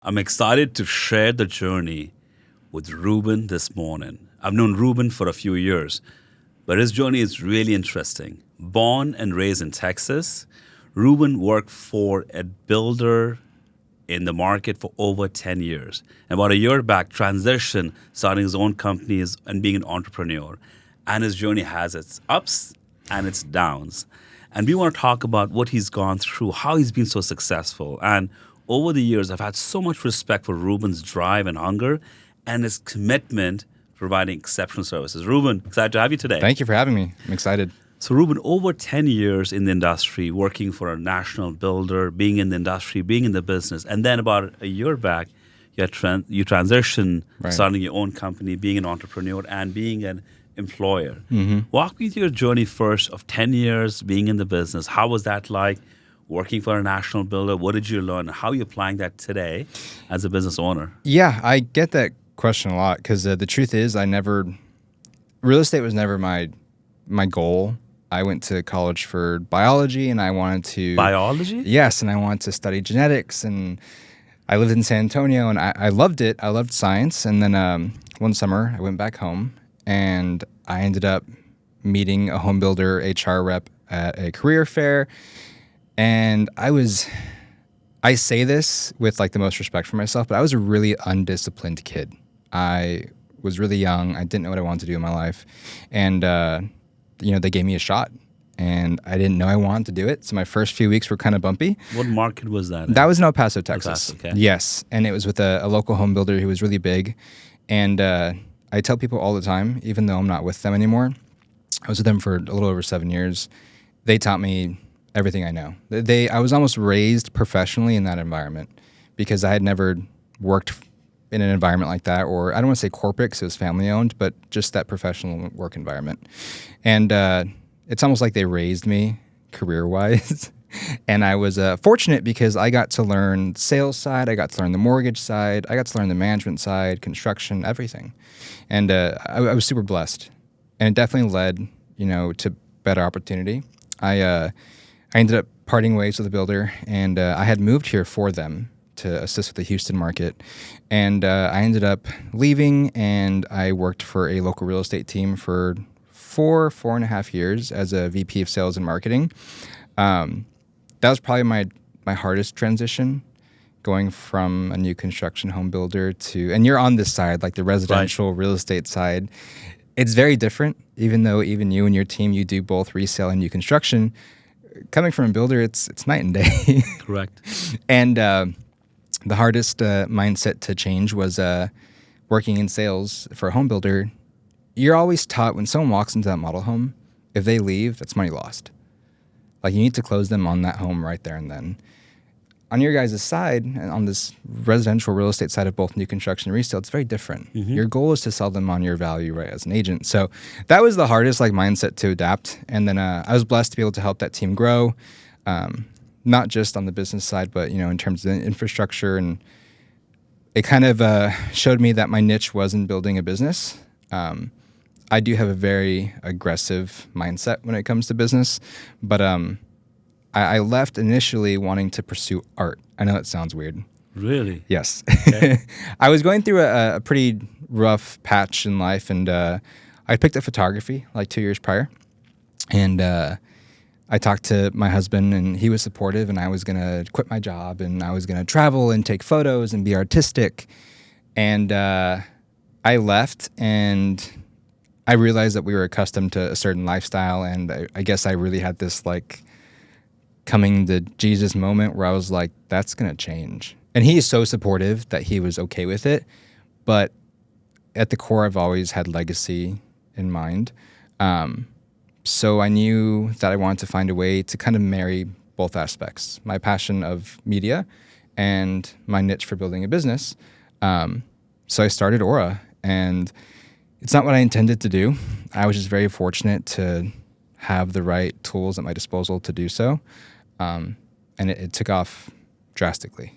I'm excited to share the journey with Reuben this morning. I've known Reuben for a few years, but his journey is really interesting. Born and raised in Texas, Reuben worked for a builder in the market for over 10 years. And about a year back, transitioned, starting his own companies and being an entrepreneur. And his journey has its ups and its downs. And we want to talk about what he's gone through, how he's been so successful. And over the years, I've had so much respect for Reuben's drive and hunger and his commitment to providing exceptional services. Reuben, excited to have you today. Thank you for having me. I'm excited. So, Reuben, over 10 years in the industry, working for a national builder, being in the industry, being in the business, and then about a year back, you transitioned, Right. starting your own company, being an entrepreneur, and being an employer. Mm-hmm. Walk me through your journey first of 10 years being in the business. How was that like, working for a national builder? What did you learn? How are you applying that today as a business owner? Yeah, I get that question a lot because the truth is real estate was never my goal. I went to college for biology and I wanted to... Biology? Yes, and I wanted to study genetics, and I lived in San Antonio and I loved it. I loved science. And then one summer I went back home and I ended up meeting a home builder HR rep at a career fair. And I say this with like the most respect for myself, but I was a really undisciplined kid. I was really young. I didn't know what I wanted to do in my life. And, they gave me a shot and I didn't know I wanted to do it. So my first few weeks were kind of bumpy. What market was that? That was in El Paso, Texas. El Paso, okay. Yes. And it was with a local home builder who was really big. And I tell people all the time, even though I'm not with them anymore, I was with them for a little over 7 years. They taught me everything I know. I was almost raised professionally in that environment because I had never worked in an environment like that, or I don't want to say corporate because it was family owned, but just that professional work environment. And it's almost like they raised me career-wise. And I was fortunate because I got to learn the sales side, I got to learn the mortgage side, I got to learn the management side, construction, everything. And I was super blessed. And it definitely led, to better opportunity. I ended up parting ways with the builder, and I had moved here for them to assist with the Houston market. And I ended up leaving, and I worked for a local real estate team for 4.5 years as a VP of sales and marketing. That was probably my hardest transition, going from a new construction home builder to, and you're on this side, like the residential real estate side. It's very different, even though even you and your team, you do both resale and new construction. Coming from a builder, it's night and day. Correct. And the hardest mindset to change was working in sales for a home builder. You're always taught when someone walks into that model home, if they leave, that's money lost. Like, you need to close them on that home right there and then. On your guys' side, and on this residential real estate side of both new construction and resale, it's very different. Mm-hmm. Your goal is to sell them on your value, right, as an agent. So that was the hardest mindset to adapt. And then I was blessed to be able to help that team grow, not just on the business side, but in terms of the infrastructure. And it kind of showed me that my niche was in building a business. I do have a very aggressive mindset when it comes to business, but I left initially wanting to pursue art. I know it sounds weird. Really? Yes. Okay. I was going through a pretty rough patch in life, and I picked up photography 2 years prior. And I talked to my husband, and he was supportive, and I was going to quit my job, and I was going to travel and take photos and be artistic. And I left, and I realized that we were accustomed to a certain lifestyle, and I guess I really had this coming to Jesus moment where I was like, that's going to change. And he is so supportive that he was okay with it. But at the core, I've always had legacy in mind. So I knew that I wanted to find a way to kind of marry both aspects, my passion of media and my niche for building a business. So I started Aura, and it's not what I intended to do. I was just very fortunate to have the right tools at my disposal to do so. And it took off drastically.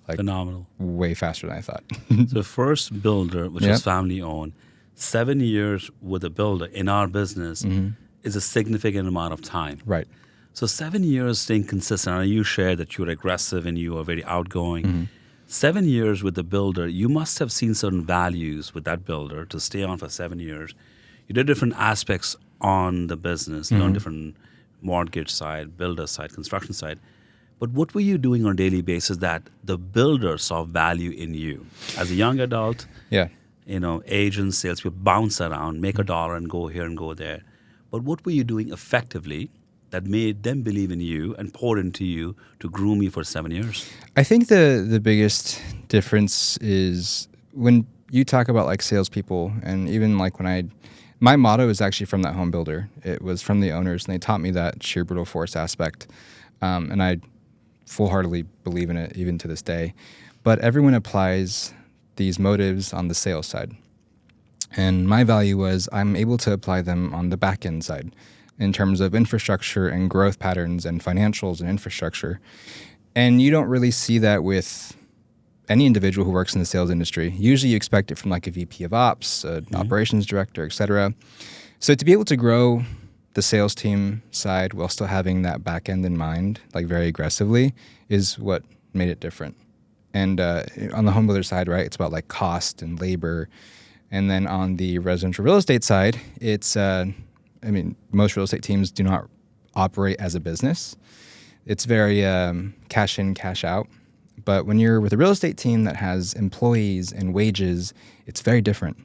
Phenomenal. Way faster than I thought. The first builder, which was family owned, 7 years with a builder in our business is a significant amount of time. Right. So 7 years staying consistent. I know you shared that you were aggressive and you were very outgoing. 7 years with the builder, you must have seen certain values with that builder to stay on for 7 years. You did different aspects on the business, learned different mortgage side, builder side, construction side. But what were you doing on a daily basis that the builder saw value in you? As a young adult, Yeah. agents, salespeople bounce around, make a dollar and go here and go there. But what were you doing effectively that made them believe in you and pour into you to groom you for 7 years? I think the biggest difference is when you talk about like salespeople, and even like my motto is actually from that home builder. It was from the owners, and they taught me that sheer brutal force aspect, and I full-heartedly believe in it even to this day. But everyone applies these motives on the sales side, and my value was I'm able to apply them on the back end side in terms of infrastructure and growth patterns and financials and infrastructure. And you don't really see that with any individual who works in the sales industry. Usually you expect it from like a VP of ops, an operations director, et cetera. So to be able to grow the sales team side while still having that back end in mind, like very aggressively, is what made it different. And on the home builder side, right, it's about like cost and labor. And then on the residential real estate side, it's, most real estate teams do not operate as a business. It's very cash in, cash out. But when you're with a real estate team that has employees and wages, it's very different.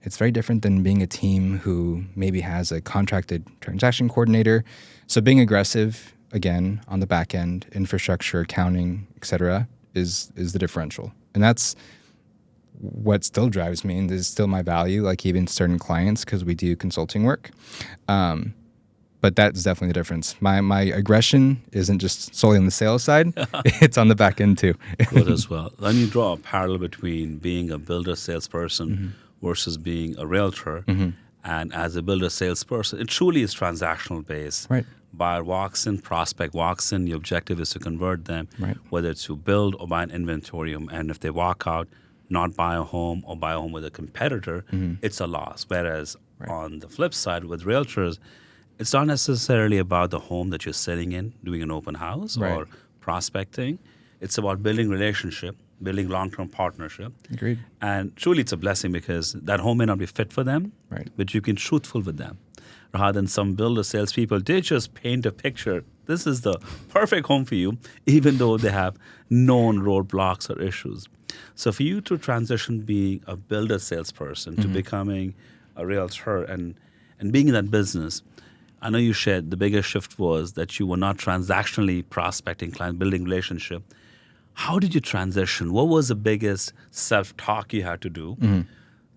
It's very different than being a team who maybe has a contracted transaction coordinator. So being aggressive, again, on the back end, infrastructure, accounting, et cetera, is the differential. And that's what still drives me and is still my value, like even certain clients, because we do consulting work. But that's definitely the difference. My aggression isn't just solely on the sales side. It's on the back end too. Good as well. Then you draw a parallel between being a builder salesperson versus being a realtor. And as a builder salesperson, it truly is transactional based. Right. Buyer walks in, prospect walks in, the objective is to convert them, Right. whether it's to build or buy an inventorium. And if they walk out, not buy a home or buy a home with a competitor, it's a loss. Whereas on the flip side with realtors, it's not necessarily about the home that you're sitting in, doing an open house or prospecting. It's about building relationship, building long-term partnership. Agreed. And truly it's a blessing because that home may not be fit for them, but you can be truthful with them. Rather than some builder salespeople, they just paint a picture. This is the perfect home for you, even though they have known roadblocks or issues. So for you to transition being a builder salesperson to becoming a realtor and being in that business, I know you shared the biggest shift was that you were not transactionally prospecting client, building relationship. How did you transition? What was the biggest self-talk you had to do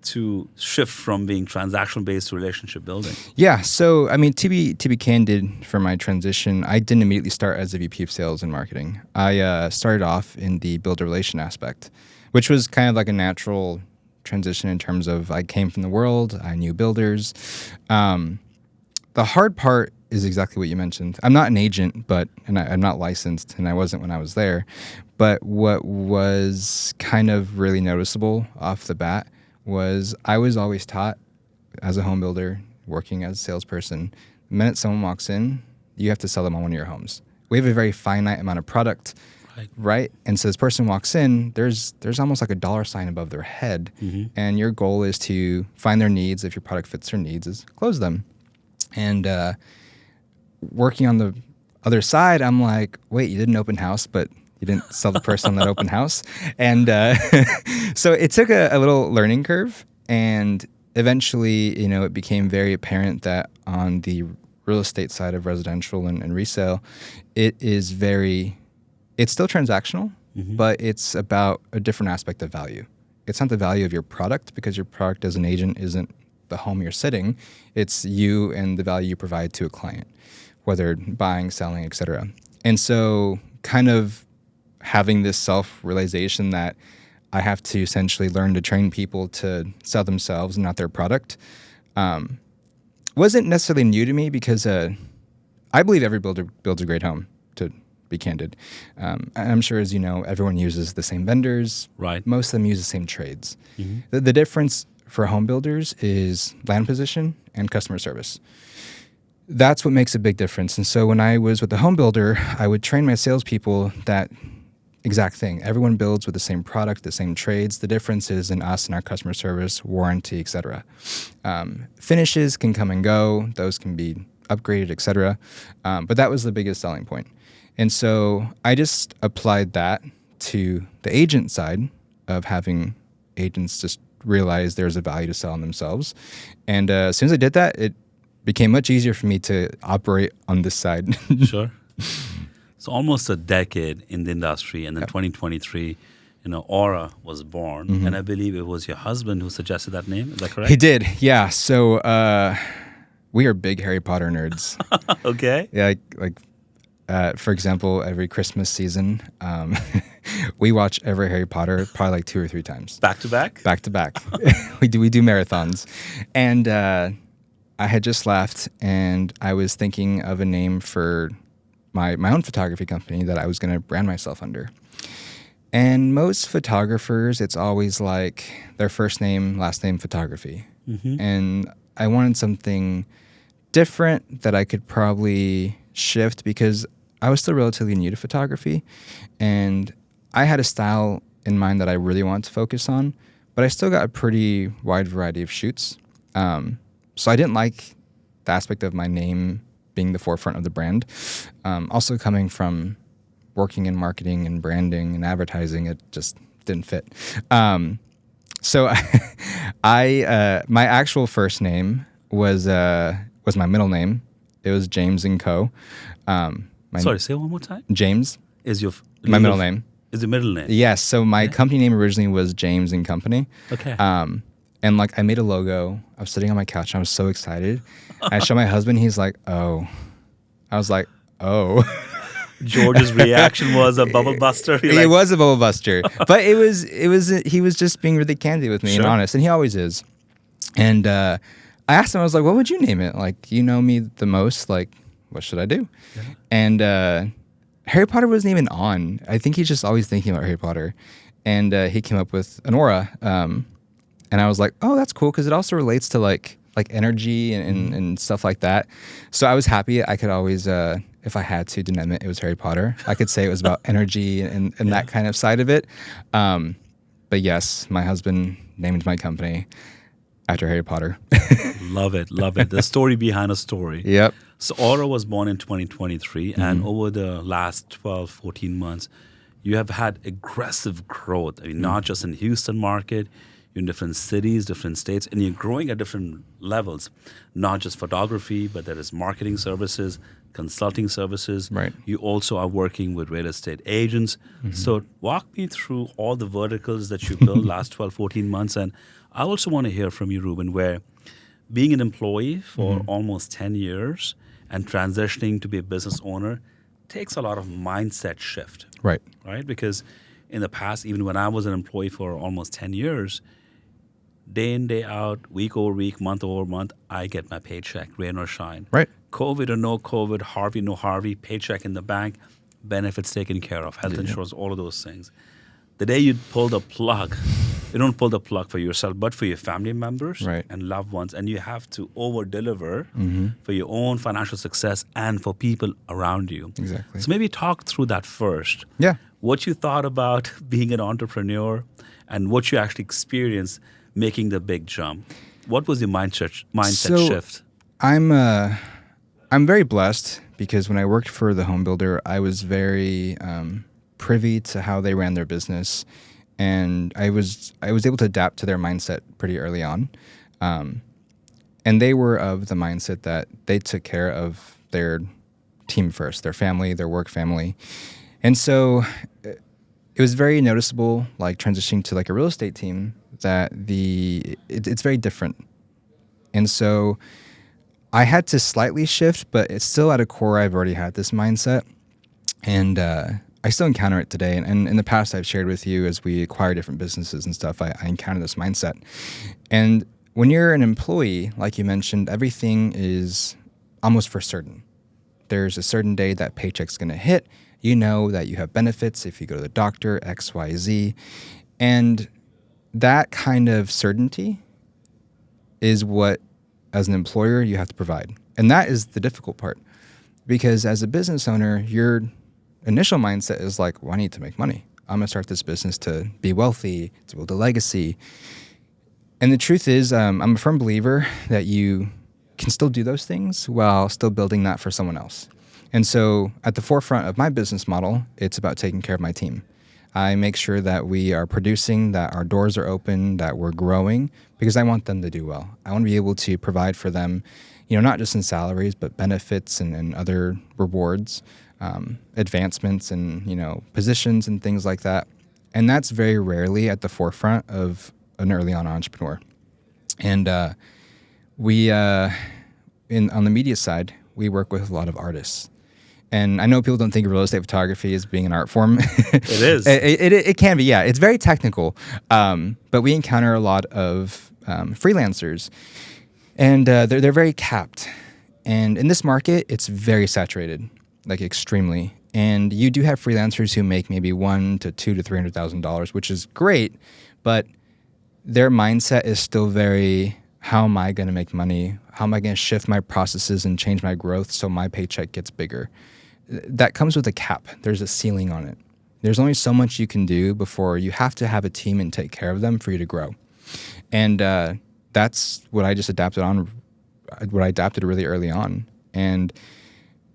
to shift from being transaction-based to relationship building? Yeah. So, I mean, to be candid for my transition, I didn't immediately start as a VP of sales and marketing. I started off in the builder relation aspect, which was kind of like a natural transition in terms of I came from the world, I knew builders. The hard part is exactly what you mentioned. I'm not an agent, and I'm not licensed, and I wasn't when I was there. But what was kind of really noticeable off the bat was I was always taught as a home builder, working as a salesperson, the minute someone walks in, you have to sell them on one of your homes. We have a very finite amount of product, right? And so this person walks in, there's almost like a dollar sign above their head, and your goal is to find their needs. If your product fits their needs, is close them. And working on the other side, I'm like, wait, you did an open house, but you didn't sell the person on that open house. And so it took a little learning curve. And eventually, it became very apparent that on the real estate side of residential and resale, it's still transactional, but it's about a different aspect of value. It's not the value of your product, because your product as an agent isn't the home you're sitting. It's you and the value you provide to a client, whether buying, selling, et cetera. And so kind of having this self-realization that I have to essentially learn to train people to sell themselves and not their product wasn't necessarily new to me, because I believe every builder builds a great home, to be candid. And I'm sure, as you know, everyone uses the same vendors. Right. Most of them use the same trades. The difference for home builders is land position and customer service. That's what makes a big difference. And so when I was with the home builder, I would train my salespeople that exact thing. Everyone builds with the same product, the same trades. The difference is in us and our customer service, warranty, etc. Finishes can come and go. Those can be upgraded, etc. But that was the biggest selling point. And so I just applied that to the agent side of having agents just realize there's a value to selling themselves. And as soon as I did that, it became much easier for me to operate on this side. Sure. So almost a decade in the industry, and then 2023, Aura was born, and I believe it was your husband who suggested that name. Is that correct? He did, yeah. So we are big Harry Potter nerds. Okay. Yeah, for example, every Christmas season, we watch every Harry Potter probably like 2 or 3 times. Back to back? Back to back. We do marathons. And I had just left, and I was thinking of a name for my own photography company that I was going to brand myself under. And most photographers, it's always like their first name, last name, photography. Mm-hmm. And I wanted something different that I could probably shift because I was still relatively new to photography. And I had a style in mind that I really wanted to focus on, but I still got a pretty wide variety of shoots. So I didn't like the aspect of my name being the forefront of the brand. Also coming from working in marketing and branding and advertising, it just didn't fit. So my actual first name was my middle name. It was James and Co. Sorry, say it one more time. James is your my middle name. Is your middle name? Yes. So my company name originally was James and Company. Okay. And I made a logo. I was sitting on my couch and I was so excited. I showed my husband. He's like, "Oh." I was like, "Oh." George's reaction was a bubble buster. It was a bubble buster, but he was just being really candid with me and honest, and he always is. And I asked him, I was like, "What would you name it? Like, you know me the most. Like, what should I do?" Yeah. And Harry Potter wasn't even on. I think he's just always thinking about Harry Potter, and he came up with an aura. And I was like, "Oh, that's cool," because it also relates to like energy and stuff like that. So I was happy. I could always, if I had to name it, it was Harry Potter. I could say it was about energy and that kind of side of it. But yes, my husband named my company after Harry Potter. Love it. The story behind a story. Yep. So Aura was born in 2023, and over the last 12, 14 months, you have had aggressive growth. I mean, not just in Houston market, you're in different cities, different states, and you're growing at different levels. Not just photography, but there is marketing services, consulting services. Right. You also are working with real estate agents. Mm-hmm. So walk me through all the verticals that you built last 12, 14 months. And I also want to hear from you, Reuben, where being an employee for almost 10 years and transitioning to be a business owner takes a lot of mindset shift. Right. Right? Because in the past, even when I was an employee for almost 10 years, day in, day out, week over week, month over month, I get my paycheck, rain or shine. Right. COVID or no COVID, Harvey, no Harvey, paycheck in the bank, benefits taken care of, health insurance, all of those things. The day you pull the plug, you don't pull the plug for yourself, but for your family members and loved ones, and you have to over-deliver for your own financial success and for people around you. Exactly. So maybe talk through that first. Yeah. What you thought about being an entrepreneur and what you actually experienced making the big jump. What was your mindset shift? I'm very blessed because when I worked for the home builder, I was very privy to how they ran their business, and I was able to adapt to their mindset pretty early on. And they were of the mindset that they took care of their team first, their family, their work family. And so it was very noticeable, like transitioning to like a real estate team, that it's very different. And so I had to slightly shift, but it's still at a core I've already had this mindset. And I still encounter it today. And in the past, I've shared with you as we acquire different businesses and stuff, I encounter this mindset. And when you're an employee, like you mentioned, everything is almost for certain. There's a certain day that paycheck's going to hit. You know that you have benefits if you go to the doctor, X, Y, Z. And that kind of certainty is what, as an employer, you have to provide. And that is the difficult part. Because as a business owner, your initial mindset is like, well, I need to make money. I'm going to start this business to be wealthy, to build a legacy. And the truth is, I'm a firm believer that you can still do those things while still building that for someone else. And so at the forefront of my business model, it's about taking care of my team. I make sure that we are producing, that our doors are open, that we're growing, because I want them to do well. I want to be able to provide for them, not just in salaries, but benefits and other rewards, advancements and, positions and things like that. And that's very rarely at the forefront of an early on entrepreneur. And we, on the media side, we work with a lot of artists. And I know people don't think of real estate photography as being an art form. It is. It can be, yeah. It's very technical. But we encounter a lot of freelancers. And they're very capped. And in this market, it's very saturated, like extremely. And you do have freelancers who make maybe $100,000 to $300,000, which is great. But their mindset is still very, how am I going to make money? How am I going to shift my processes and change my growth so my paycheck gets bigger? That comes with a cap. There's a ceiling on it. There's only so much you can do before you have to have a team and take care of them for you to grow. And that's what I just adapted really early on. And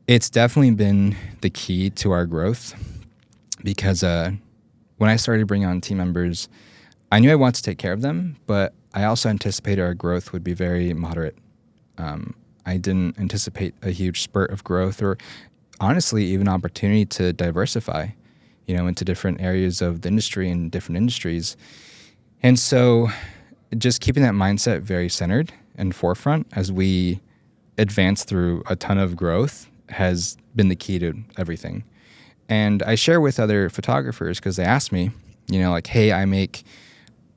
it's definitely been the key to our growth because when I started bringing on team members, I knew I wanted to take care of them, but I also anticipated our growth would be very moderate. I didn't anticipate a huge spurt of growth or honestly even opportunity to diversify, into different areas of the industry and different industries. And so just keeping that mindset very centered and forefront as we advance through a ton of growth has been the key to everything. And I share with other photographers because they ask me, hey, I make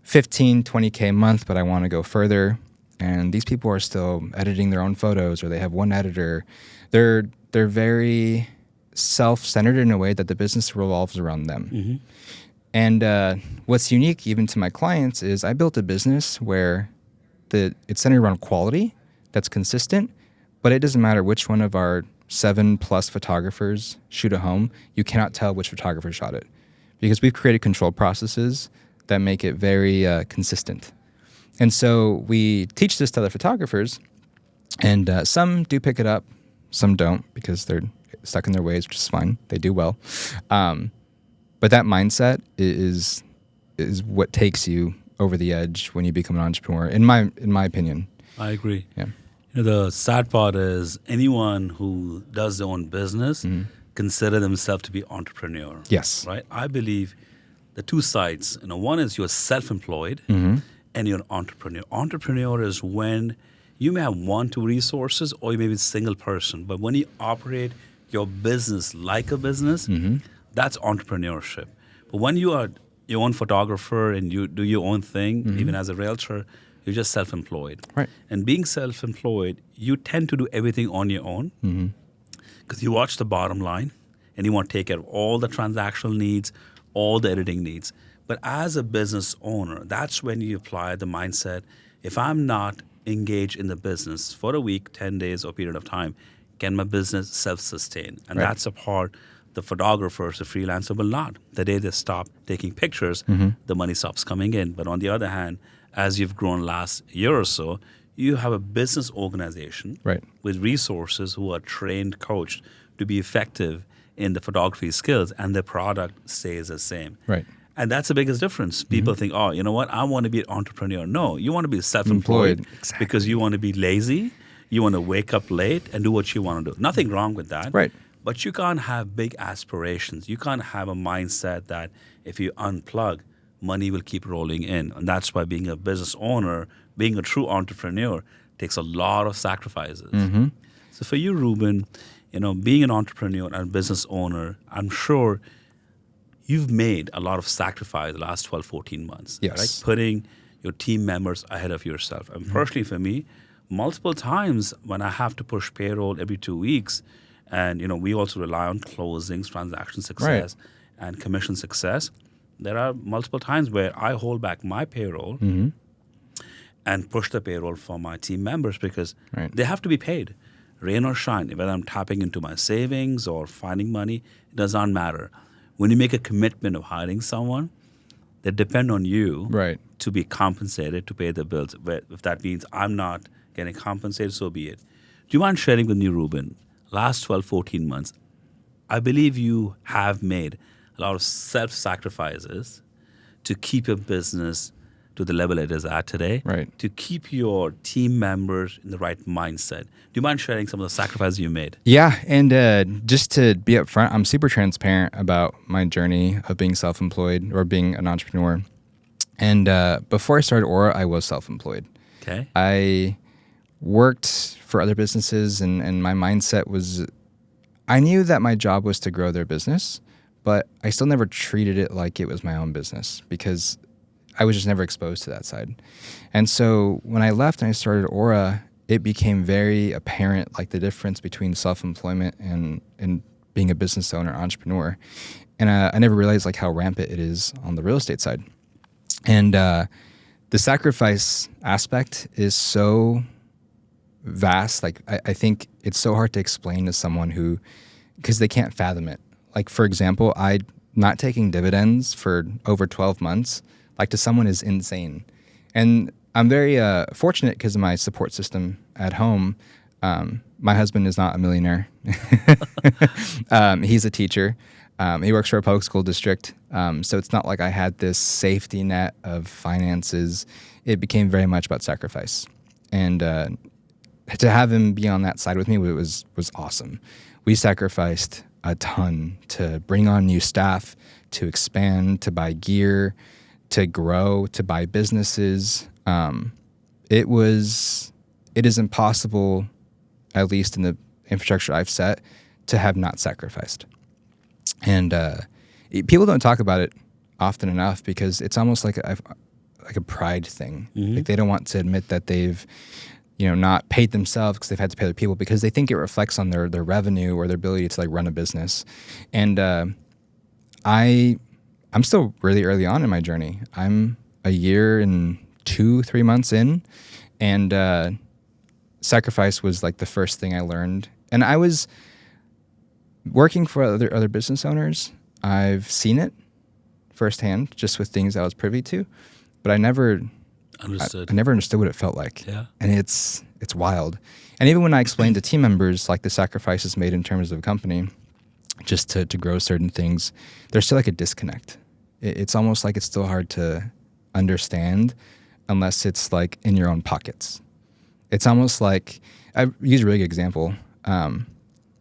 15, 20K a month, but I want to go further. And these people are still editing their own photos or they have one editor. They're very self-centered in a way that the business revolves around them. Mm-hmm. And what's unique even to my clients is I built a business where it's centered around quality that's consistent, but it doesn't matter which one of our 7+ photographers shoot a home, you cannot tell which photographer shot it because we've created control processes that make it very consistent. And so we teach this to other photographers, and some do pick it up, some don't because they're stuck in their ways, which is fine. They do well. But that mindset is what takes you over the edge when you become an entrepreneur, in my opinion. I agree. Yeah. The sad part is anyone who does their own business consider themselves to be entrepreneur. Yes. Right? I believe the two sides. One is you're self-employed and you're an entrepreneur. Entrepreneur is when you may have 1, 2 resources or you may be a single person. But when you operate your business like a business, that's entrepreneurship. But when you are your own photographer and you do your own thing, even as a realtor, you're just self-employed. Right. And being self-employed, you tend to do everything on your own because you watch the bottom line and you want to take care of all the transactional needs, all the editing needs. But as a business owner, that's when you apply the mindset, if I'm not engaged in the business for a week, 10 days or period of time, can my business self-sustain? And that's a part the photographers, the freelancer will not. The day they stop taking pictures, the money stops coming in. But on the other hand, as you've grown last year or so, you have a business organization with resources who are trained, coached to be effective in the photography skills, and the product stays the same. Right. And that's the biggest difference. People think, oh, you know what? I want to be an entrepreneur. No, you want to be self-employed because you want to be lazy. You want to wake up late and do what you want to do. Nothing wrong with that. Right. But you can't have big aspirations. You can't have a mindset that if you unplug, money will keep rolling in. And that's why being a business owner, being a true entrepreneur, takes a lot of sacrifices. So for you, Reuben, being an entrepreneur and business owner, I'm sure you've made a lot of sacrifice the last 12, 14 months. Yes. Right? Putting your team members ahead of yourself. And personally for me, multiple times when I have to push payroll every 2 weeks, and we also rely on closings, transaction success, and commission success, there are multiple times where I hold back my payroll and push the payroll for my team members because they have to be paid. Rain or shine, whether I'm tapping into my savings or finding money, it does not matter. when you make a commitment of hiring someone, they depend on you Right. to be compensated to pay the bills. But if that means I'm not getting compensated, so be it. Do you mind sharing with me, Reuben, last 12, 14 months, I believe you have made a lot of self-sacrifices to keep your business to the level it is at today, Right. to keep your team members in the right mindset. Do you mind sharing some of the sacrifices you made? Yeah, and just to be upfront, I'm super transparent about my journey of being self-employed or being an entrepreneur. And before I started Aura, I was self-employed. Okay. I worked for other businesses, and my mindset was, I knew that my job was to grow their business, but I still never treated it like it was my own business because I was just never exposed to that side. And so when I left and I started Aura, it became very apparent, like the difference between self-employment and being a business owner, entrepreneur. And I never realized like how rampant it is on the real estate side. And the sacrifice aspect is so vast. Like I think it's so hard to explain to someone who, because they can't fathom it. Like for example, I not taking dividends for over 12 months, like to someone is insane. And I'm very fortunate because of my support system at home. My husband is not a millionaire. He's a teacher. He works for a public school district. So it's not like I had this safety net of finances. It became very much about sacrifice. And to have him be on that side with me was awesome. We sacrificed a ton to bring on new staff, to expand, to buy gear, to grow, to buy businesses. It is impossible, at least in the infrastructure I've set, to have not sacrificed. And people don't talk about it often enough because it's almost like a pride thing. Mm-hmm. Like they don't want to admit that they've not paid themselves because they've had to pay other people because they think it reflects on their revenue or their ability to like run a business. And I'm still really early on in my journey. I'm a year and 2-3 months in, and sacrifice was like the first thing I learned. And I was working for other business owners. I've seen it firsthand, just with things I was privy to, but I never Understood. I never understood what it felt like. Yeah. And it's wild. And even when I explained to team members like the sacrifices made in terms of a company, just to grow certain things, there's still like a disconnect. It's almost like it's still hard to understand unless it's like in your own pockets. It's almost like, I use a really good example.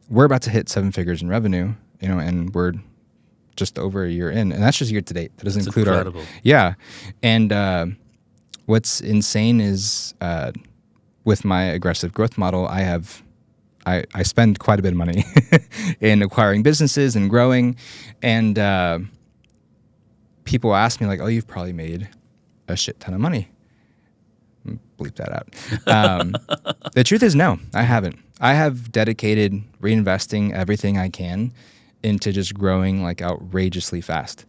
We're about to hit 7 figures in revenue, and we're just over a year in, and that's just year to date. That doesn't That's include incredible. Yeah. And what's insane is with my aggressive growth model, I spend quite a bit of money in acquiring businesses and growing, and people ask me like, "Oh, you've probably made a shit ton of money." Bleep that out. The truth is, no, I haven't. I have dedicated reinvesting everything I can into just growing like outrageously fast.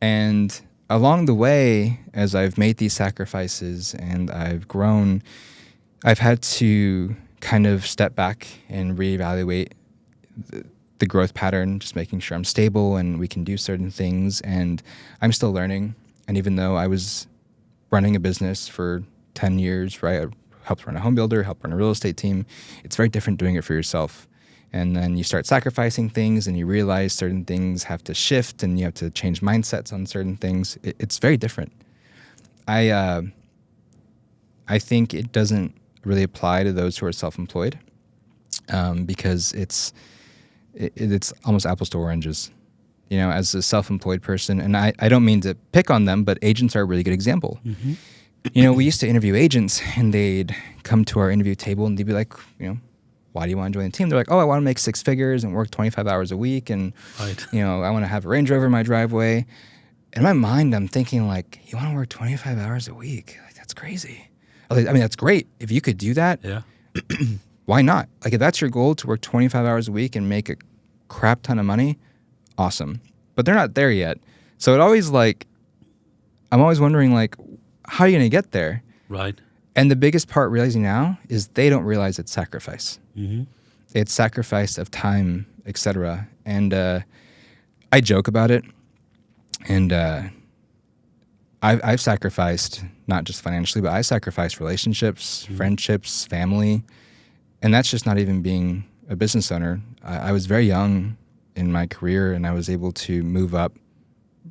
And along the way, as I've made these sacrifices and I've grown, I've had to kind of step back and reevaluate the growth pattern, just making sure I'm stable and we can do certain things. And I'm still learning. And even though I was running a business for 10 years, right? I helped run a home builder, helped run a real estate team. It's very different doing it for yourself. And then you start sacrificing things and you realize certain things have to shift and you have to change mindsets on certain things. It's very different. I think it doesn't really apply to those who are self-employed because it's almost apples to oranges. As a self-employed person, and I don't mean to pick on them, but agents are a really good example. Mm-hmm. We used to interview agents and they'd come to our interview table and they'd be like, why do you want to join the team? They're like, oh, I want to make 6 figures and work 25 hours a week. And, Right. I want to have a Range Rover in my driveway. In my mind, I'm thinking like, you want to work 25 hours a week? Like, that's crazy. I mean, that's great. If you could do that, Yeah. why not? Like, if that's your goal to work 25 hours a week and make a crap ton of money, awesome. But they're not there yet. So I'm always wondering like, how are you going to get there? Right. And the biggest part realizing now is they don't realize it's sacrifice. Mm-hmm. It's sacrifice of time, etc. And I joke about it, and I've sacrificed, not just financially, but I sacrificed relationships, friendships, family, and that's just not even being a business owner. I was very young in my career, and I was able to move up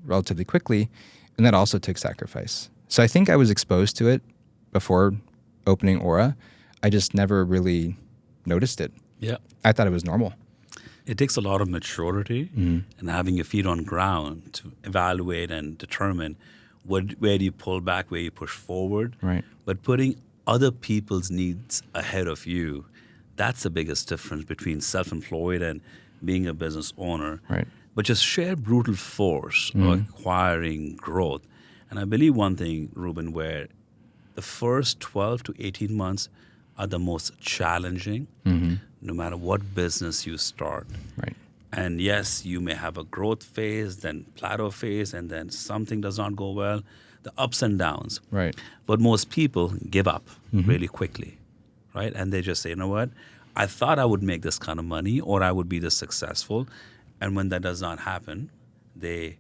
relatively quickly, and that also took sacrifice. So I think I was exposed to it before opening Aura. I just never really noticed it. Yeah. I thought it was normal. It takes a lot of maturity Mm-hmm. and having your feet on ground to evaluate and determine where do you pull back, where you push forward. Right. But putting other people's needs ahead of you, that's the biggest difference between self-employed and being a business owner. Right. But just sheer brutal force of acquiring growth. And I believe one thing, Reuben, where the first 12 to 18 months are the most challenging, no matter what business you start. Right. And yes, you may have a growth phase, then plateau phase, and then something does not go well, the ups and downs. Right. But most people give up really quickly, right? And they just say, you know what? I thought I would make this kind of money or I would be this successful. And when that does not happen, they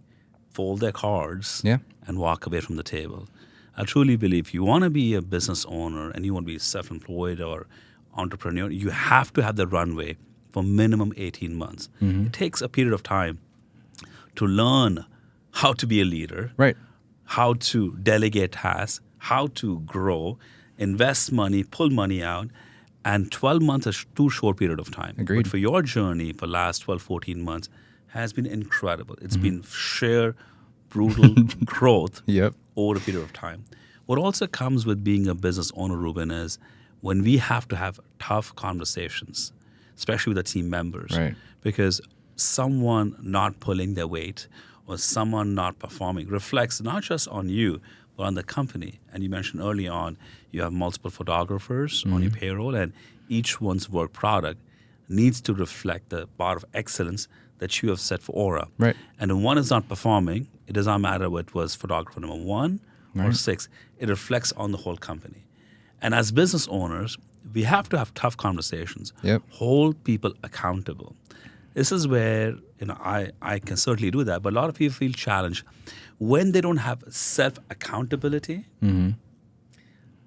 fold their cards Yeah. and walk away from the table. I truly believe if you want to be a business owner and you want to be self-employed or entrepreneur, you have to have the runway for minimum 18 months. It takes a period of time to learn how to be a leader, Right. how to delegate tasks, how to grow, invest money, pull money out, and 12 months is too short period of time. Agreed. But for your journey for last 12, 14 months has been incredible. It's been sheer, brutal growth Yep. over a period of time. What also comes with being a business owner, Reuben, is when we have to have tough conversations, especially with the team members, Right. because someone not pulling their weight or someone not performing reflects not just on you, but on the company. And you mentioned early on, you have multiple photographers on your payroll, and each one's work product needs to reflect the bar of excellence that you have set for Aura. Right. And if one is not performing, it does not matter what was photographer number 1 or 6, it reflects on the whole company. And as business owners, we have to have tough conversations, Yep. hold people accountable. This is where I can certainly do that, but a lot of people feel challenged when they don't have self-accountability.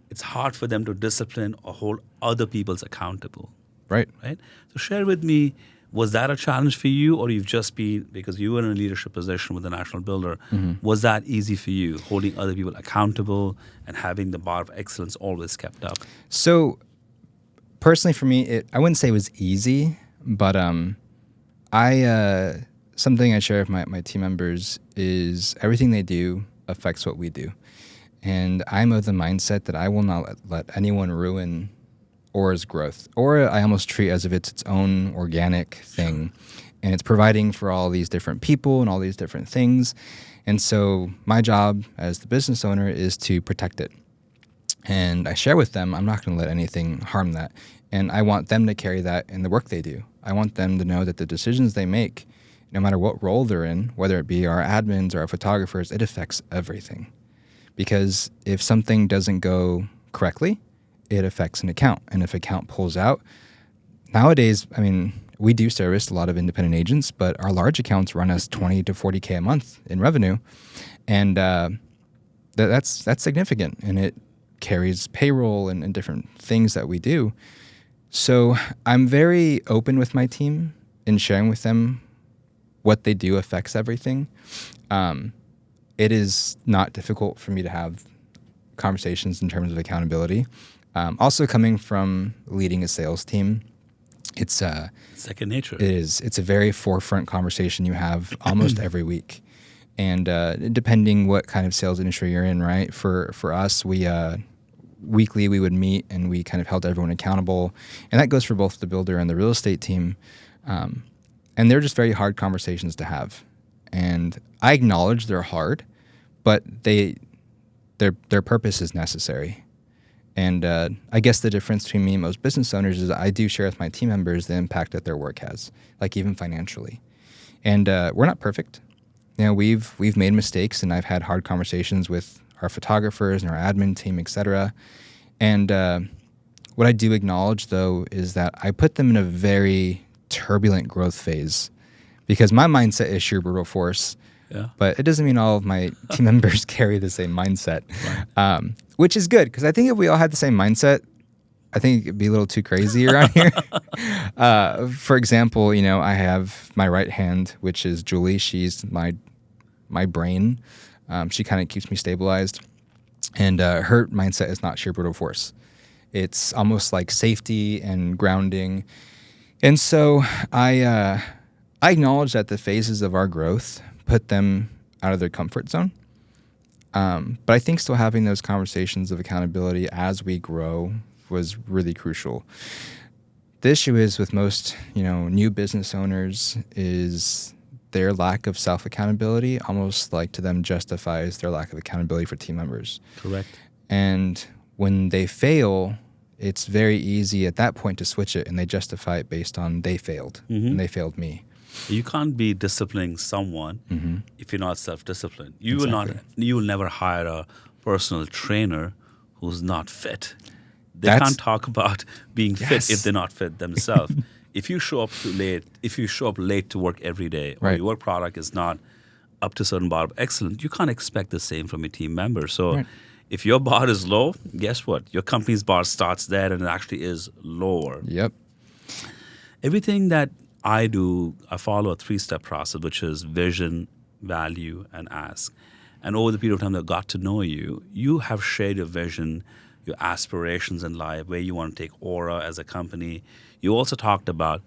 It's hard for them to discipline or hold other people's accountable, Right. right? So share with me, was that a challenge for you, or you've just been, because you were in a leadership position with the National Builder, was that easy for you, holding other people accountable and having the bar of excellence always kept up? So personally for me, I wouldn't say it was easy, but something I share with my team members is everything they do affects what we do. And I'm of the mindset that I will not let anyone ruin Aura's growth. Aura I almost treat as if it's its own organic thing. And it's providing for all these different people and all these different things. And so my job as the business owner is to protect it. And I share with them, I'm not going to let anything harm that. And I want them to carry that in the work they do. I want them to know that the decisions they make, no matter what role they're in, whether it be our admins or our photographers, it affects everything. Because if something doesn't go correctly, it affects an account. And if account pulls out, nowadays, I mean, we do service a lot of independent agents, but our large accounts run us 20 to 40K a month in revenue. And that's significant. And it carries payroll and different things that we do. So I'm very open with my team in sharing with them what they do affects everything. It is not difficult for me to have conversations in terms of accountability. Also coming from leading a sales team, it's Second nature. It is. It's a very forefront conversation you have almost every week. And depending what kind of sales industry you're in, right? For us, we weekly we would meet and we kind of held everyone accountable. And that goes for both the builder and the real estate team. And they're just very hard conversations to have. And I acknowledge they're hard, but their purpose is necessary. And I guess the difference between me and most business owners is I do share with my team members the impact that their work has, like even financially. And we're not perfect. You know, we've made mistakes, and I've had hard conversations with our photographers and our admin team, et cetera. And what I do acknowledge, though, is that I put them in a very turbulent growth phase because my mindset is sheer brute force. Yeah. But it doesn't mean all of my team members carry the same mindset, Right. which is good because I think if we all had the same mindset, I think it'd be a little too crazy around here. For example, I have my right hand, which is Julie. She's my brain. She kind of keeps me stabilized, and her mindset is not sheer brute force. It's almost like safety and grounding, and so I acknowledge that the phases of our growth put them out of their comfort zone. But I think still having those conversations of accountability as we grow was really crucial. The issue is with most, new business owners is their lack of self-accountability almost like to them justifies their lack of accountability for team members. Correct. And when they fail, it's very easy at that point to switch it and they justify it based on they failed and they failed me. You can't be disciplining someone if you're not self-disciplined. You will never hire a personal trainer who's not fit. They can't talk about being fit if they're not fit themselves. If you show up late to work every day, or your work product is not up to a certain bar of excellence, you can't expect the same from your team members. So if your bar is low, guess what? Your company's bar starts there and it actually is lower. Yep. Everything that I do, I follow a 3-step process, which is vision, value, and ask. And over the period of time that I got to know you, you have shared your vision, your aspirations in life, where you want to take Aura as a company. You also talked about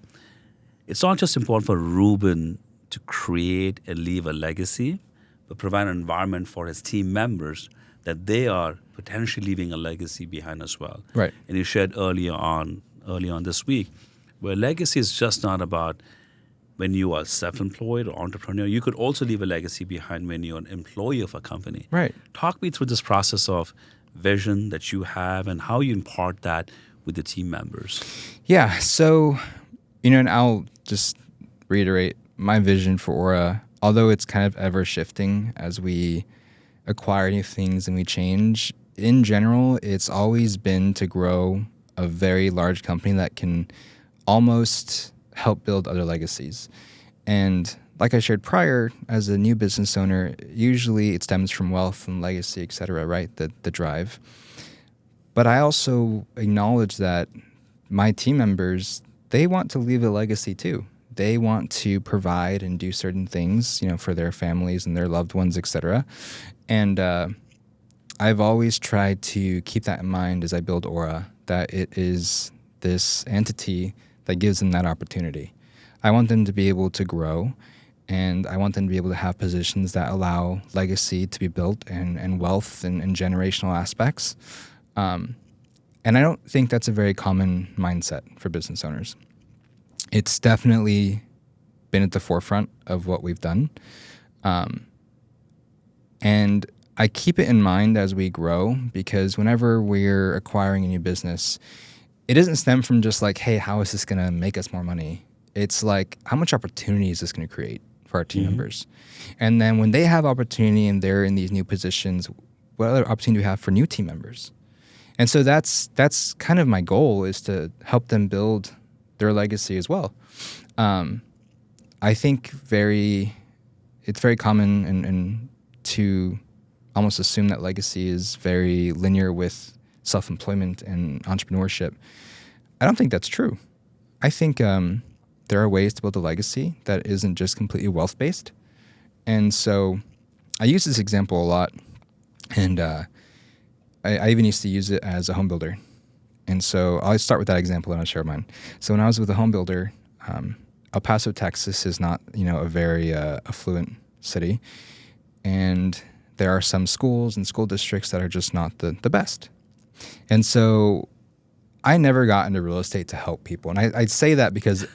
it's not just important for Reuben to create and leave a legacy, but provide an environment for his team members that they are potentially leaving a legacy behind as well. Right. And you shared early on this week, where legacy is just not about when you are self-employed or entrepreneur. You could also leave a legacy behind when you're an employee of a company. Right. Talk me through this process of vision that you have and how you impart that with the team members. Yeah. So, and I'll just reiterate my vision for Aura, although it's kind of ever shifting as we acquire new things and we change. In general, it's always been to grow a very large company that can almost help build other legacies. And like I shared prior, as a new business owner, usually it stems from wealth and legacy, et cetera, right? The drive. But I also acknowledge that my team members, they want to leave a legacy too. They want to provide and do certain things, for their families and their loved ones, et cetera. And I've always tried to keep that in mind as I build Aura, that it is this entity that gives them that opportunity. I want them to be able to grow, and I want them to be able to have positions that allow legacy to be built and wealth and generational aspects. And I don't think that's a very common mindset for business owners. It's definitely been at the forefront of what we've done. And I keep it in mind as we grow, because whenever we're acquiring a new business, it doesn't stem from just like, hey, how is this going to make us more money? It's like, how much opportunity is this going to create for our team members? And then when they have opportunity and they're in these new positions, what other opportunity do we have for new team members? And so that's kind of my goal, is to help them build their legacy as well. I think it's very common and to almost assume that legacy is very linear with self-employment and entrepreneurship. I don't think that's true. I think there are ways to build a legacy that isn't just completely wealth-based. And so I use this example a lot, and I even used to use it as a home builder. And so I'll start with that example and I'll share mine. So when I was with a home builder, El Paso, Texas is not, a very affluent city. And there are some schools and school districts that are just not the best. And so I never got into real estate to help people. And I say that because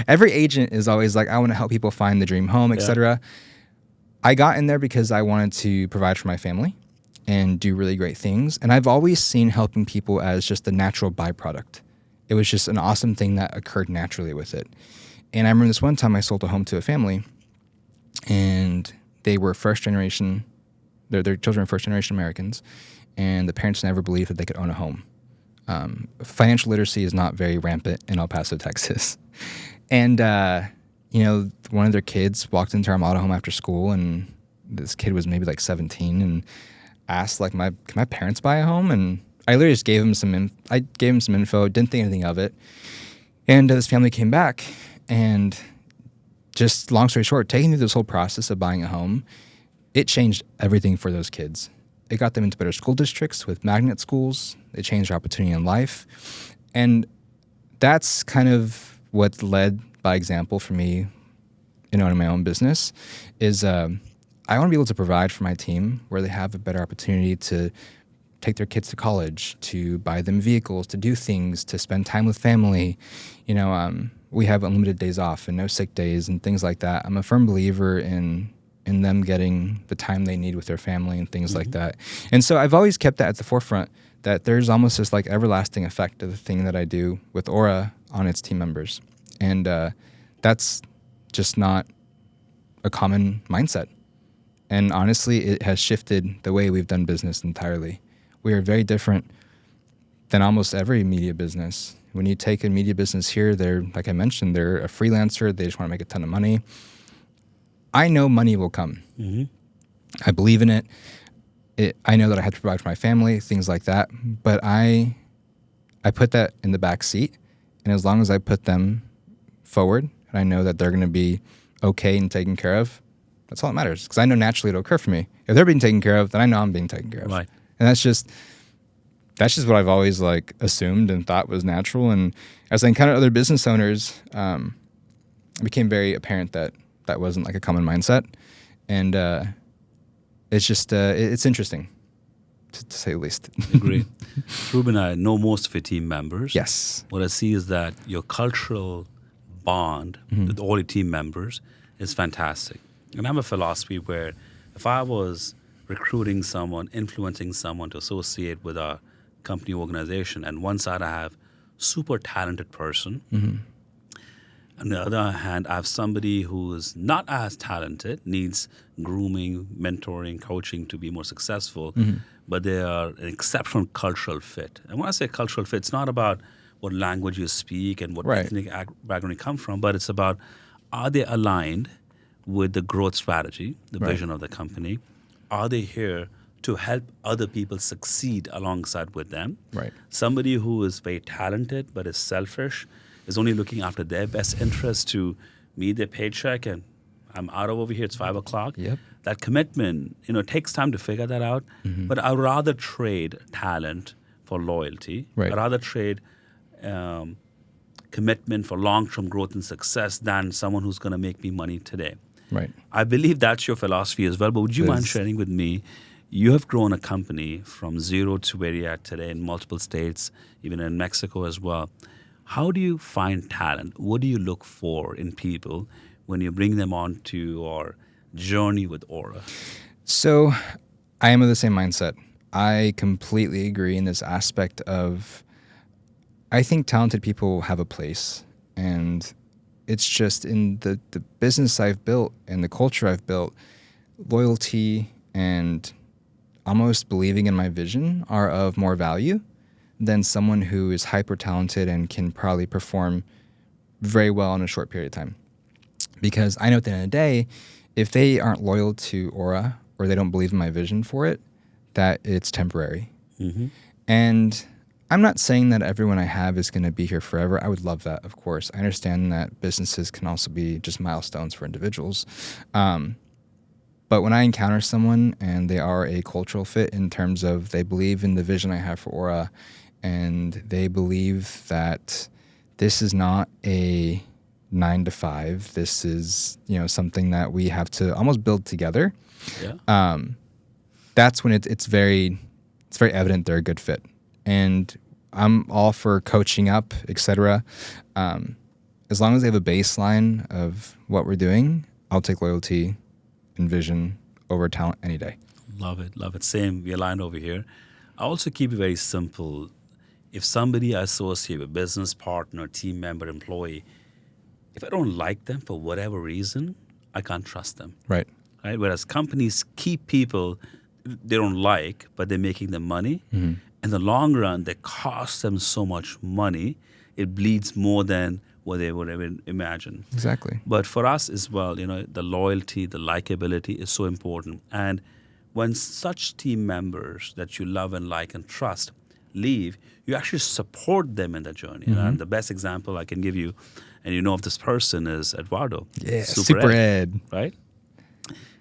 every agent is always like, I want to help people find the dream home, et cetera. I got in there because I wanted to provide for my family and do really great things. And I've always seen helping people as just a natural byproduct. It was just an awesome thing that occurred naturally with it. And I remember this one time I sold a home to a family, and they were first generation, their children were first generation Americans, and the parents never believed that they could own a home. Financial literacy is not very rampant in El Paso, Texas. And one of their kids walked into our model home after school, and this kid was maybe like 17 and asked like, can my parents buy a home? And I literally just gave him some info, didn't think anything of it. And this family came back, and just long story short, taking through this whole process of buying a home, it changed everything for those kids. It got them into better school districts with magnet schools. It changed their opportunity in life. And that's kind of what led by example for me, in my own business, is I want to be able to provide for my team where they have a better opportunity to take their kids to college, to buy them vehicles, to do things, to spend time with family. We have unlimited days off and no sick days and things like that. I'm a firm believer in them getting the time they need with their family and things like that. And so I've always kept that at the forefront, that there's almost this like everlasting effect of the thing that I do with Aura on its team members. And that's just not a common mindset. And honestly, it has shifted the way we've done business entirely. We are very different than almost every media business. When you take a media business here, they're, like I mentioned, they're a freelancer. They just want to make a ton of money. I know money will come. Mm-hmm. I believe in it. I know that I have to provide for my family, things like that. But I put that in the back seat. And as long as I put them forward, and I know that they're going to be okay and taken care of, that's all that matters. Because I know naturally it'll occur for me. If they're being taken care of, then I know I'm being taken care of. Right. And that's just what I've always like assumed and thought was natural. And as I encountered other business owners, it became very apparent that that wasn't like a common mindset. And it's just it's interesting, to say the least. Agree. Reuben, I know most of your team members. Yes. What I see is that your cultural bond with all your team members is fantastic. And I have a philosophy where if I was recruiting someone, influencing someone to associate with our company organization, and one side I have super talented person, on the other hand, I have somebody who is not as talented, needs grooming, mentoring, coaching to be more successful, but they are an exceptional cultural fit. And when I say cultural fit, it's not about what language you speak and what ethnic background you come from, but it's about, are they aligned with the growth strategy, the vision of the company? Are they here to help other people succeed alongside with them? Right. Somebody who is very talented but is selfish, is only looking after their best interest to meet their paycheck, and I'm out of over here, it's 5 o'clock. Yep. That commitment, it takes time to figure that out. But I'd rather trade talent for loyalty. Right. I'd rather trade commitment for long-term growth and success than someone who's going to make me money today. Right. I believe that's your philosophy as well, but would you mind sharing with me, you have grown a company from zero to where you're at today in multiple states, even in Mexico as well. How do you find talent? What do you look for in people when you bring them on to your journey with Aura? So I am of the same mindset. I completely agree in this aspect of, I think talented people have a place, and it's just in the business I've built and the culture I've built, loyalty and almost believing in my vision are of more value than someone who is hyper talented and can probably perform very well in a short period of time. Because I know at the end of the day, if they aren't loyal to Aura or they don't believe in my vision for it, that it's temporary. And I'm not saying that everyone I have is going to be here forever. I would love that, of course. I understand that businesses can also be just milestones for individuals. But when I encounter someone and they are a cultural fit in terms of they believe in the vision I have for Aura, and they believe that this is not a 9 to 5, this is something that we have to almost build together. Yeah. That's when it's very evident they're a good fit. And I'm all for coaching up, etc. As long as they have a baseline of what we're doing, I'll take loyalty and vision over talent any day. Love it, love it. Same, we aligned over here. I also keep it very simple. If somebody I associate with, business partner, team member, employee, if I don't like them for whatever reason, I can't trust them. Right. Whereas companies keep people they don't like, but they're making them money. In the long run, they cost them so much money, it bleeds more than what they would even imagine. Exactly. But for us as well, the loyalty, the likability is so important. And when such team members that you love and like and trust leave, you actually support them in the journey. And the best example I can give you, and you know of this person, is Eduardo. Yeah, Super Ed. Right?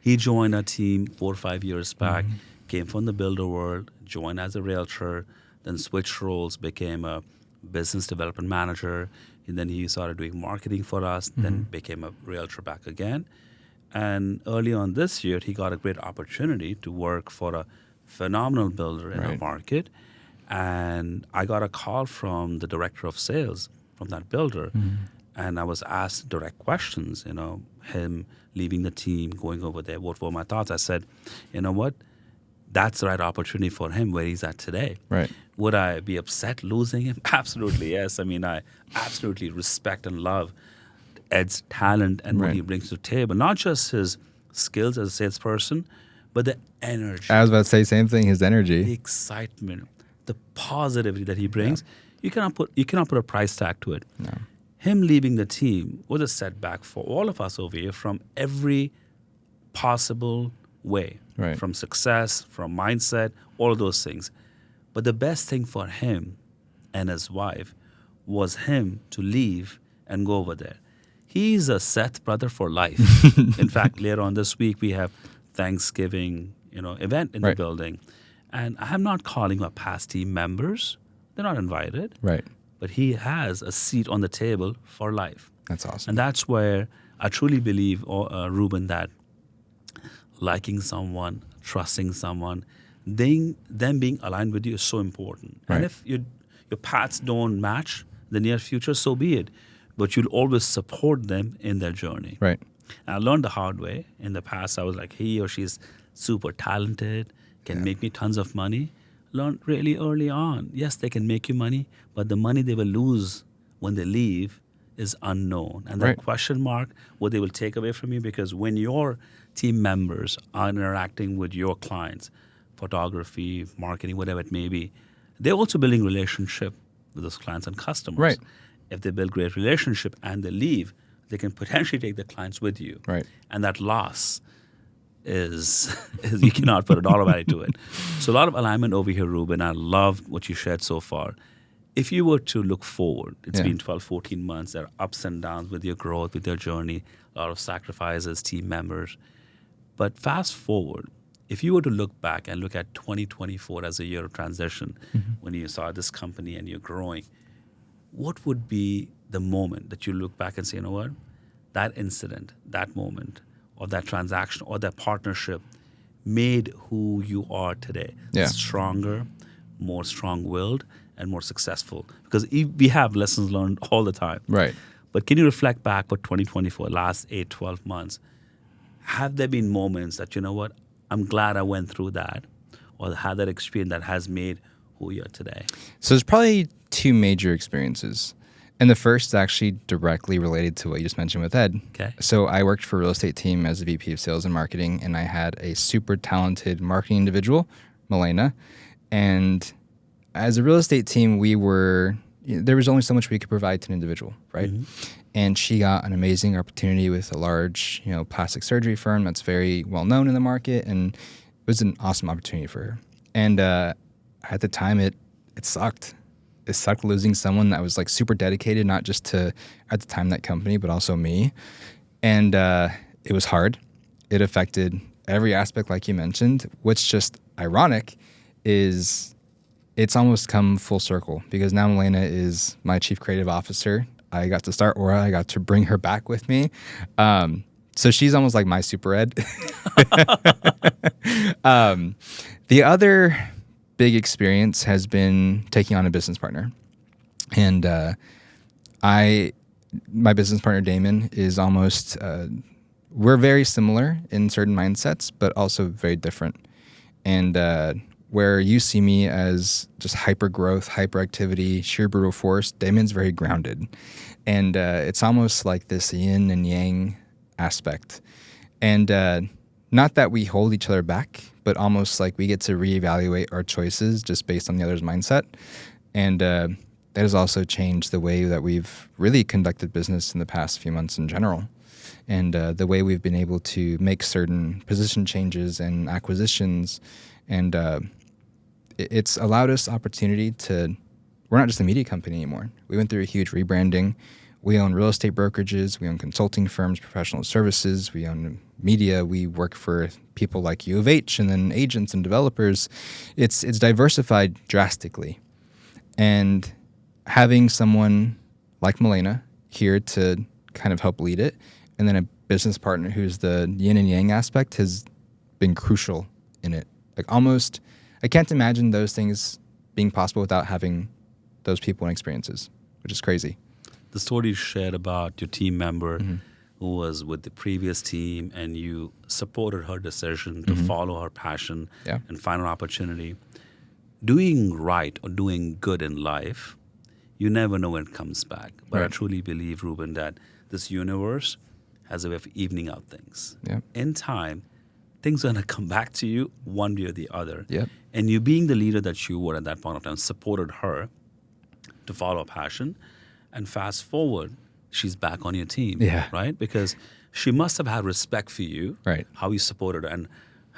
He joined our team 4 or 5 years back, came from the builder world, joined as a realtor, then switched roles, became a business development manager, and then he started doing marketing for us, then became a realtor back again. And early on this year, he got a great opportunity to work for a phenomenal builder in our market. And I got a call from the director of sales from that builder. And I was asked direct questions, him leaving the team, going over there, what were my thoughts? I said, you know what? That's the right opportunity for him where he's at today. Right. Would I be upset losing him? Absolutely, yes. I mean, I absolutely respect and love Ed's talent and what he brings to the table. Not just his skills as a salesperson, but the energy. I was about to say same thing, his The energy. excitement, the positivity that he brings. You cannot put a price tag to it. No. Him leaving the team was a setback for all of us over here from every possible way. Right. From success, from mindset, all of those things. But the best thing for him and his wife was him to leave and go over there. He's a Seth brother for life. In fact, later on this week, we have Thanksgiving, event in the building. And I'm not calling my past team members. They're not invited. Right. But he has a seat on the table for life. That's awesome. And that's where I truly believe, Reuben, that liking someone, trusting someone, them being aligned with you is so important. Right. And if your paths don't match the near future, so be it. But you'll always support them in their journey. Right. And I learned the hard way. In the past, I was like, he or she's super talented, can make me tons of money. Learned really early on. Yes, they can make you money, but the money they will lose when they leave is unknown. And that question mark, what they will take away from you, because when your team members are interacting with your clients, photography, marketing, whatever it may be, they're also building relationship with those clients and customers. Right. If they build great relationship and they leave, they can potentially take the clients with you. Right. And that loss is you cannot put a dollar value to it. So a lot of alignment over here, Reuben. I love what you shared so far. If you were to look forward, it's been 12, 14 months. There are ups and downs with your growth, with your journey, a lot of sacrifices, team members. But fast forward, if you were to look back and look at 2024 as a year of transition, when you saw this company and you're growing, what would be the moment that you look back and say, you know what, that incident, that moment, or that transaction, or that partnership made who you are today stronger, more strong-willed, and more successful? Because we have lessons learned all the time. Right. But can you reflect back for 2024, last 8, 12 months? Have there been moments that, you know what, I'm glad I went through that, or had that experience that has made who you are today? So there's probably two major experiences. And the first is actually directly related to what you just mentioned with Ed. Okay. So I worked for a real estate team as a VP of sales and marketing, and I had a super talented marketing individual, Moreno. And as a real estate team, there was only so much we could provide to an individual, right? And she got an amazing opportunity with a large, plastic surgery firm that's very well known in the market, and it was an awesome opportunity for her. And at the time, it sucked. It sucked losing someone that was like super dedicated, not just to, at the time, that company, but also me. And it was hard. It affected every aspect, like you mentioned. What's just ironic is it's almost come full circle, because now Elena is my chief creative officer. I got to start Aura. I got to bring her back with me. So she's almost like my super Ed. The other big experience has been taking on a business partner. And my business partner, Damon, is almost, we're very similar in certain mindsets, but also very different. And where you see me as just hyper growth, hyperactivity, sheer brute force, Damon's very grounded. And it's almost like this yin and yang aspect. And not that we hold each other back, but almost like we get to reevaluate our choices just based on the other's mindset. And that has also changed the way that we've really conducted business in the past few months in general. And the way we've been able to make certain position changes and acquisitions. And it's allowed us opportunity to, we're not just a media company anymore. We went through a huge rebranding. We own real estate brokerages. We own consulting firms, professional services. We own media. We work for people like U of H and then agents and developers. It's diversified drastically. And having someone like Moreno here to kind of help lead it, and then a business partner who's the yin and yang aspect has been crucial in it. Like almost, I can't imagine those things being possible without having those people and experiences, which is crazy. The story you shared about your team member who was with the previous team and you supported her decision to follow her passion and find an opportunity. Doing right or doing good in life, you never know when it comes back. But I truly believe, Reuben, that this universe has a way of evening out things. In time, things are going to come back to you one way or the other. And you being the leader that you were at that point of time, supported her to follow a passion. And fast forward, she's back on your team, right? Because she must have had respect for you, how you supported her.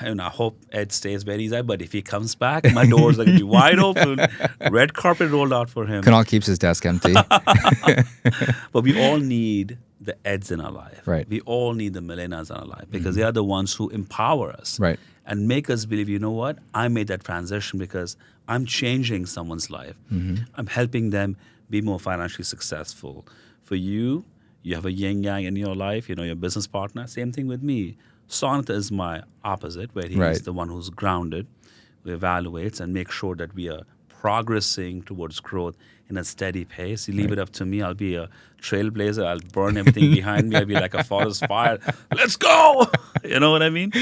And I hope Ed stays where he's at, but if he comes back, my doors are going to be wide open, red carpet rolled out for him. Kunal keeps his desk empty. But we all need the Eds in our life. We all need the Morenos in our life because they are the ones who empower us and make us believe, you know what, I made that transition because I'm changing someone's life. I'm helping them be more financially successful. For you, you have a yin yang in your life, you know, your business partner. Same thing with me. Sonata is my opposite, where he's the one who's grounded, who evaluates and makes sure that we are progressing towards growth in a steady pace. You leave it up to me, I'll be a trailblazer. I'll burn everything behind me. I'll be like a forest fire. Let's go! You know what I mean?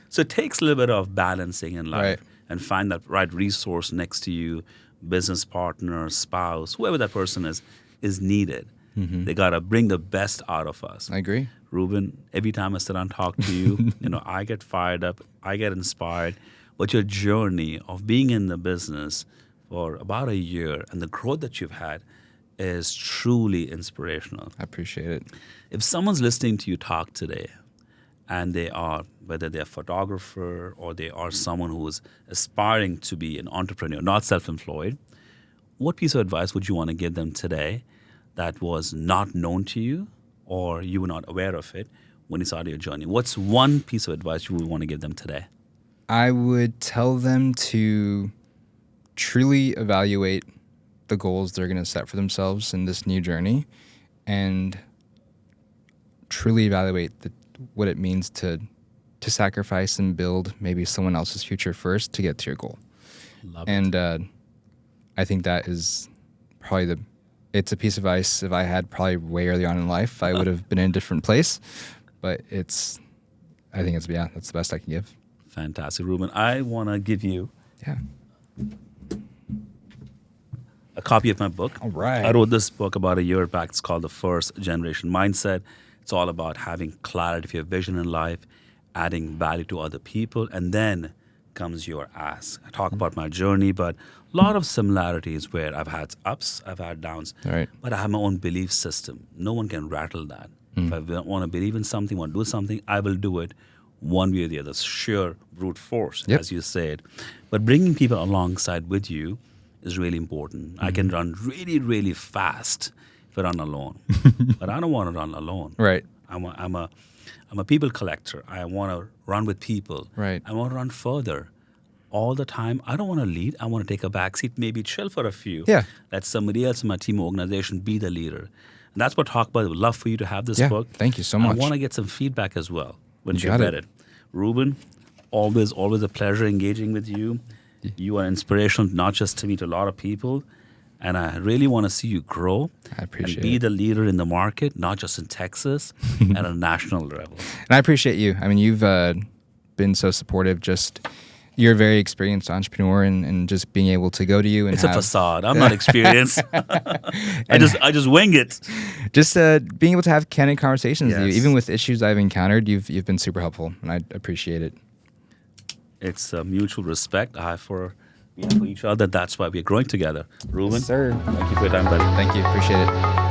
So it takes a little bit of balancing in life and find that right resource next to you, business partner, spouse, whoever that person is needed. They got to bring the best out of us. I agree. Reuben, every time I sit and talk to you, you know, I get fired up, I get inspired. But your journey of being in the business for about a year and the growth that you've had is truly inspirational. I appreciate it. If someone's listening to you talk today and they are, whether they're a photographer or they are someone who is aspiring to be an entrepreneur, not self-employed, what piece of advice would you want to give them today that was not known to you or you were not aware of it when you started your journey? What's one piece of advice you would want to give them today? I would tell them to truly evaluate the goals they're going to set for themselves in this new journey and truly evaluate what it means to sacrifice and build maybe someone else's future first to get to your goal. Love and it. I think that is probably it's a piece of advice if I had probably way early on in life, I would have been in a different place. But that's the best I can give. Fantastic, Reuben. I want to give you a copy of my book. All right. I wrote this book about a year back. It's called The First Generation Mindset. It's all about having clarity for your vision in life, adding value to other people, and then comes your ask. I talk about my journey, but a lot of similarities where I've had ups, I've had downs, but I have my own belief system. No one can rattle that. If I want to believe in something, want to do something, I will do it one way or the other. Sheer brute force, as you said. But bringing people alongside with you is really important. I can run really, really fast if I run alone, but I don't want to run alone. I'm a people collector. I want to run with people. I want to run further. All the time, I don't want to lead. I want to take a back seat, maybe chill for a few. Let somebody else in my team or organization be the leader. And that's what Talk About. I would love for you to have this book. Thank you so much. I want to get some feedback as well when you read it. Reuben, always a pleasure engaging with you. You are inspirational, not just to me, to a lot of people. And I really want to see you grow. I appreciate and be the leader in the market, not just in Texas, at a national level. And I appreciate you. I mean, you've been so supportive. You're a very experienced entrepreneur, and just being able to go to you and it's a facade. I'm not experienced. I just wing it. Just being able to have candid conversations with you, even with issues I've encountered, you've been super helpful, and I appreciate it. It's a mutual respect I have for we are for each other. That's why we're growing together. Reuben, Sir. thank you for your time, buddy. Thank you. Appreciate it.